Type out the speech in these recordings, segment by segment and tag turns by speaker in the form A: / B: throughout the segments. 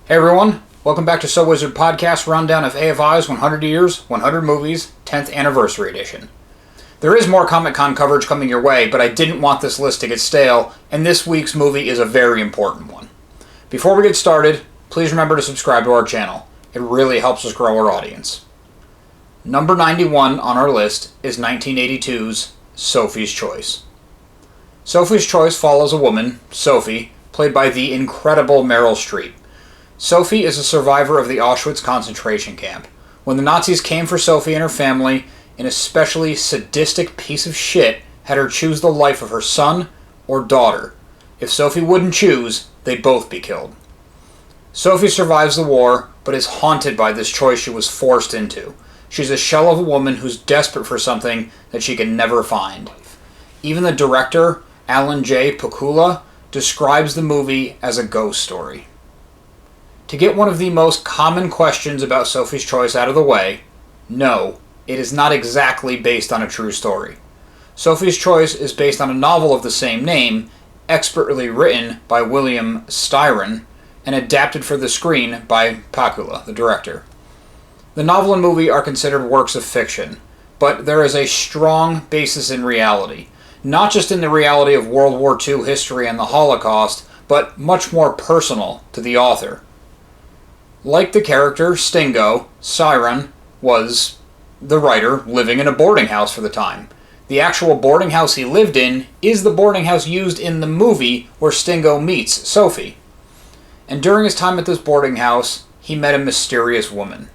A: Hey everyone, welcome back to So Wizard Podcast Rundown of AFI's 100 Years, 100 Movies, 10th Anniversary Edition. There is more Comic-Con coverage coming your way, but I didn't want this list to get stale, and this week's movie is a very important one. Before we get started, please remember to subscribe to our channel. It really helps us grow our audience. Number 91 on our list is 1982's Sophie's Choice. Sophie's Choice follows a woman, Sophie, played by the incredible Meryl Streep. Sophie is a survivor of the Auschwitz concentration camp. When the Nazis came for Sophie and her family, an especially sadistic piece of shit had her choose the life of her son or daughter. If Sophie wouldn't choose, they'd both be killed. Sophie survives the war, but is haunted by this choice she was forced into. She's a shell of a woman who's desperate for something that she can never find. Even the director, Alan J. Pakula, describes the movie as a ghost story. To get one of the most common questions about Sophie's Choice out of the way, no, it is not exactly based on a true story. Sophie's Choice is based on a novel of the same name, expertly written by William Styron, and adapted for the screen by Pakula, the director. The novel and movie are considered works of fiction, but there is a strong basis in reality. Not just in the reality of World War II history and the Holocaust, but much more personal to the author. Like the character Stingo, Styron was the writer living in a boarding house for the time. The actual boarding house he lived in is the boarding house used in the movie where Stingo meets Sophie. And during his time at this boarding house, he met a mysterious woman.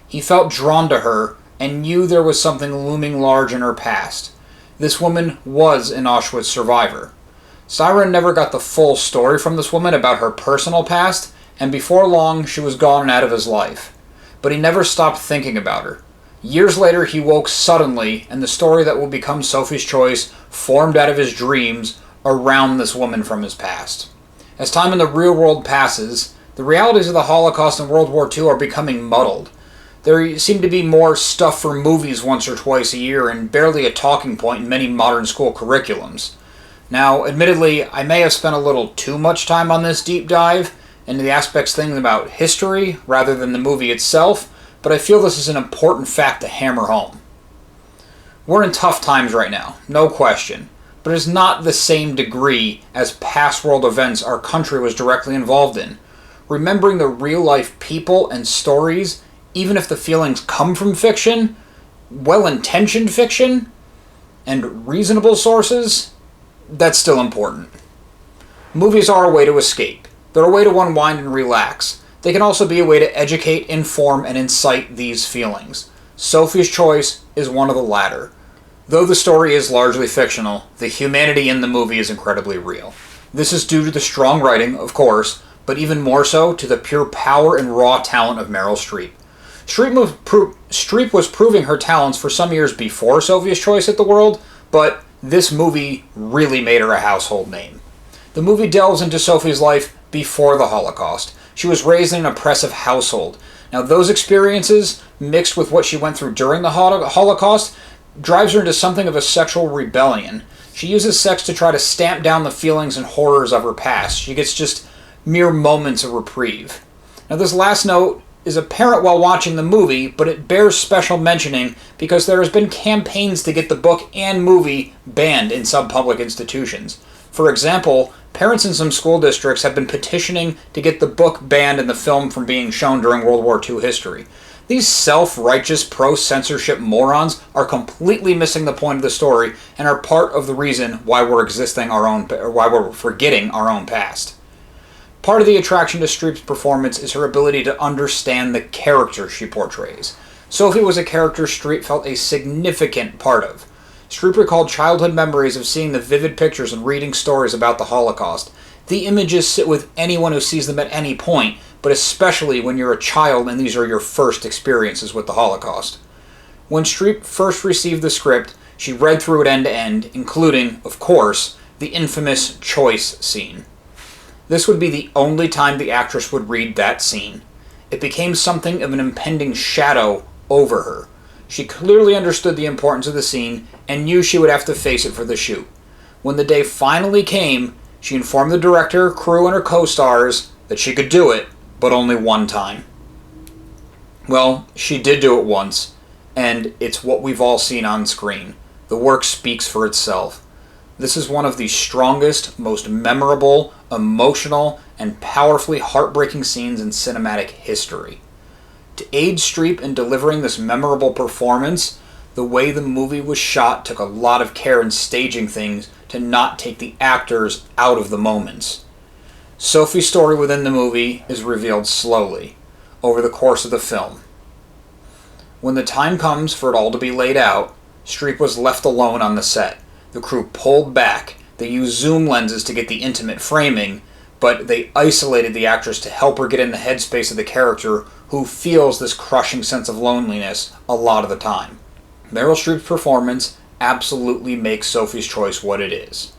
A: He felt drawn to her and knew there was something looming large in her past. This woman was an Auschwitz survivor. Styron never got the full story from this woman about her personal past, and before long she was gone and out of his life. But he never stopped thinking about her. Years later he woke suddenly, and the story that will become Sophie's Choice formed out of his dreams around this woman from his past. As time in the real world passes, the realities of the Holocaust and World War II are becoming muddled. There seem to be more stuff for movies once or twice a year, and barely a talking point in many modern school curriculums. Now, admittedly, I may have spent a little too much time on this deep dive into the aspects things about history rather than the movie itself, but I feel this is an important fact to hammer home. We're in tough times right now, no question, but it's not the same degree as past world events our country was directly involved in. Remembering the real-life people and stories, even if the feelings come from fiction, well-intentioned fiction, and reasonable sources, that's still important. Movies are a way to escape. They're a way to unwind and relax. They can also be a way to educate, inform, and incite these feelings. Sophie's Choice is one of the latter. Though the story is largely fictional, the humanity in the movie is incredibly real. This is due to the strong writing, of course, but even more so to the pure power and raw talent of Meryl Streep. Streep was proving her talents for some years before Sophie's Choice hit the world, but this movie really made her a household name. The movie delves into Sophie's life before the Holocaust. She was raised in an oppressive household. Now, those experiences, mixed with what she went through during the Holocaust, drives her into something of a sexual rebellion. She uses sex to try to stamp down the feelings and horrors of her past. She gets just mere moments of reprieve. Now, this last note is apparent while watching the movie, but it bears special mentioning because there has been campaigns to get the book and movie banned in some public institutions. For example, parents in some school districts have been petitioning to get the book banned and the film from being shown during World War II history. These self-righteous pro-censorship morons are completely missing the point of the story and are part of the reason why we're forgetting our own past. Part of the attraction to Streep's performance is her ability to understand the character she portrays. Sophie was a character Streep felt a significant part of. Streep recalled childhood memories of seeing the vivid pictures and reading stories about the Holocaust. The images sit with anyone who sees them at any point, but especially when you're a child and these are your first experiences with the Holocaust. When Streep first received the script, she read through it end to end, including, of course, the infamous choice scene. This would be the only time the actress would read that scene. It became something of an impending shadow over her. She clearly understood the importance of the scene and knew she would have to face it for the shoot. When the day finally came, she informed the director, crew, and her co-stars that she could do it, but only one time. Well, she did do it once, and it's what we've all seen on screen. The work speaks for itself. This is one of the strongest, most memorable, emotional, and powerfully heartbreaking scenes in cinematic history. To aid Streep in delivering this memorable performance, the way the movie was shot took a lot of care in staging things to not take the actors out of the moments. Sophie's story within the movie is revealed slowly, over the course of the film. When the time comes for it all to be laid out, Streep was left alone on the set. The crew pulled back. They used zoom lenses to get the intimate framing, but they isolated the actress to help her get in the headspace of the character who feels this crushing sense of loneliness a lot of the time. Meryl Streep's performance absolutely makes Sophie's Choice what it is.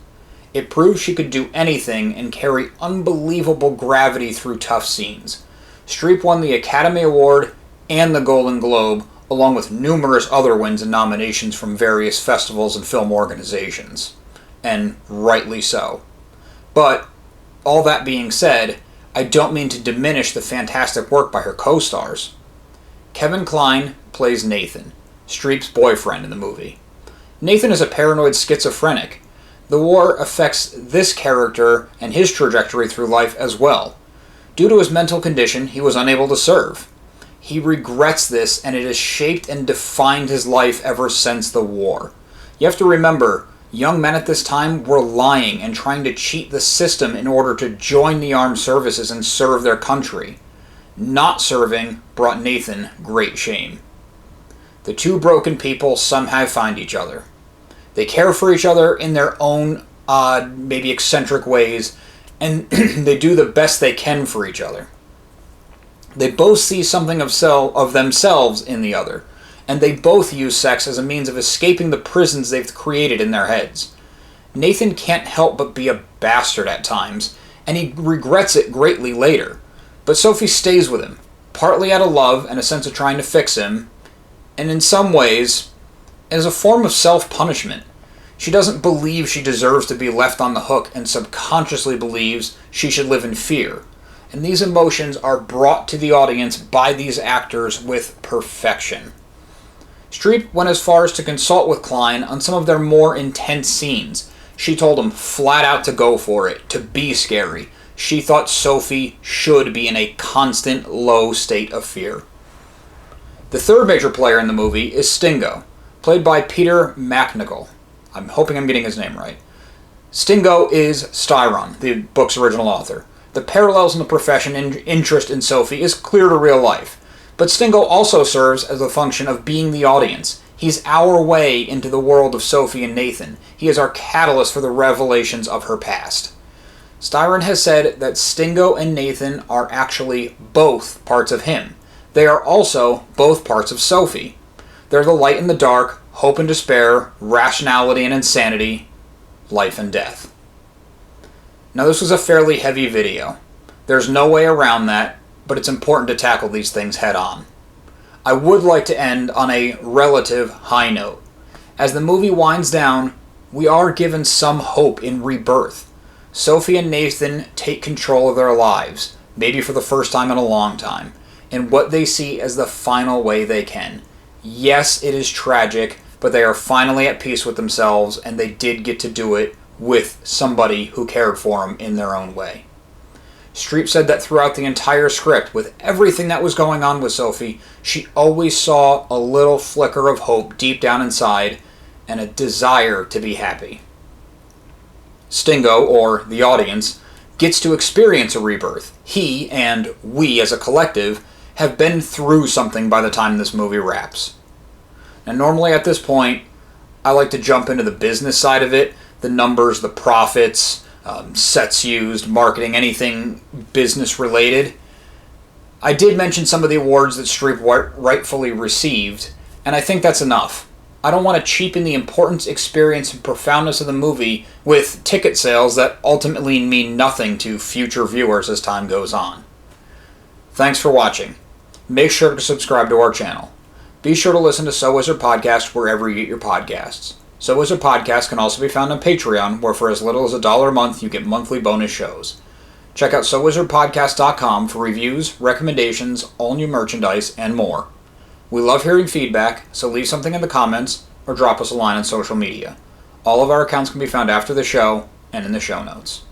A: It proves she could do anything and carry unbelievable gravity through tough scenes. Streep won the Academy Award and the Golden Globe, along with numerous other wins and nominations from various festivals and film organizations. And rightly so. But, all that being said, I don't mean to diminish the fantastic work by her co-stars. Kevin Kline plays Nathan, Streep's boyfriend in the movie. Nathan is a paranoid schizophrenic. The war affects this character and his trajectory through life as well. Due to his mental condition, he was unable to serve. He regrets this, and it has shaped and defined his life ever since the war. You have to remember, young men at this time were lying and trying to cheat the system in order to join the armed services and serve their country. Not serving brought Nathan great shame. The two broken people somehow find each other. They care for each other in their own odd, maybe eccentric ways, and they do the best they can for each other. They both see something of themselves in the other, and they both use sex as a means of escaping the prisons they've created in their heads. Nathan can't help but be a bastard at times, and he regrets it greatly later. But Sophie stays with him, partly out of love and a sense of trying to fix him, and in some ways, as a form of self-punishment. She doesn't believe she deserves to be left on the hook and subconsciously believes she should live in fear. And these emotions are brought to the audience by these actors with perfection. Streep went as far as to consult with Kline on some of their more intense scenes. She told him flat out to go for it, to be scary. She thought Sophie should be in a constant low state of fear. The third major player in the movie is Stingo, played by Peter McNichol. I'm hoping I'm getting his name right. Stingo is Styron, the book's original author. The parallels in the profession and interest in Sophie is clear to real life. But Stingo also serves as a function of being the audience. He's our way into the world of Sophie and Nathan. He is our catalyst for the revelations of her past. Styron has said that Stingo and Nathan are actually both parts of him. They are also both parts of Sophie. They're the light and the dark, hope and despair, rationality and insanity, life and death. Now, this was a fairly heavy video. There's no way around that, but it's important to tackle these things head on. I would like to end on a relative high note. As the movie winds down, we are given some hope in rebirth. Sophie and Nathan take control of their lives, maybe for the first time in a long time, in what they see as the final way they can. Yes, it is tragic, but they are finally at peace with themselves, and they did get to do it with somebody who cared for them in their own way. Streep said that throughout the entire script, with everything that was going on with Sophie, she always saw a little flicker of hope deep down inside and a desire to be happy. Stingo, or the audience, gets to experience a rebirth. He, and we as a collective, have been through something by the time this movie wraps. Now, normally at this point, I like to jump into the business side of it, the numbers, the profits, sets used, marketing, anything business related. I did mention some of the awards that Streep rightfully received, and I think that's enough. I don't want to cheapen the importance, experience, and profoundness of the movie with ticket sales that ultimately mean nothing to future viewers as time goes on. Thanks for watching. Make sure to subscribe to our channel. Be sure to listen to So Wizard Podcast wherever you get your podcasts. So Wizard Podcast can also be found on Patreon, where for as little as $1 a month you get monthly bonus shows. Check out SoWizardPodcast.com for reviews, recommendations, all new merchandise, and more. We love hearing feedback, so leave something in the comments or drop us a line on social media. All of our accounts can be found after the show and in the show notes.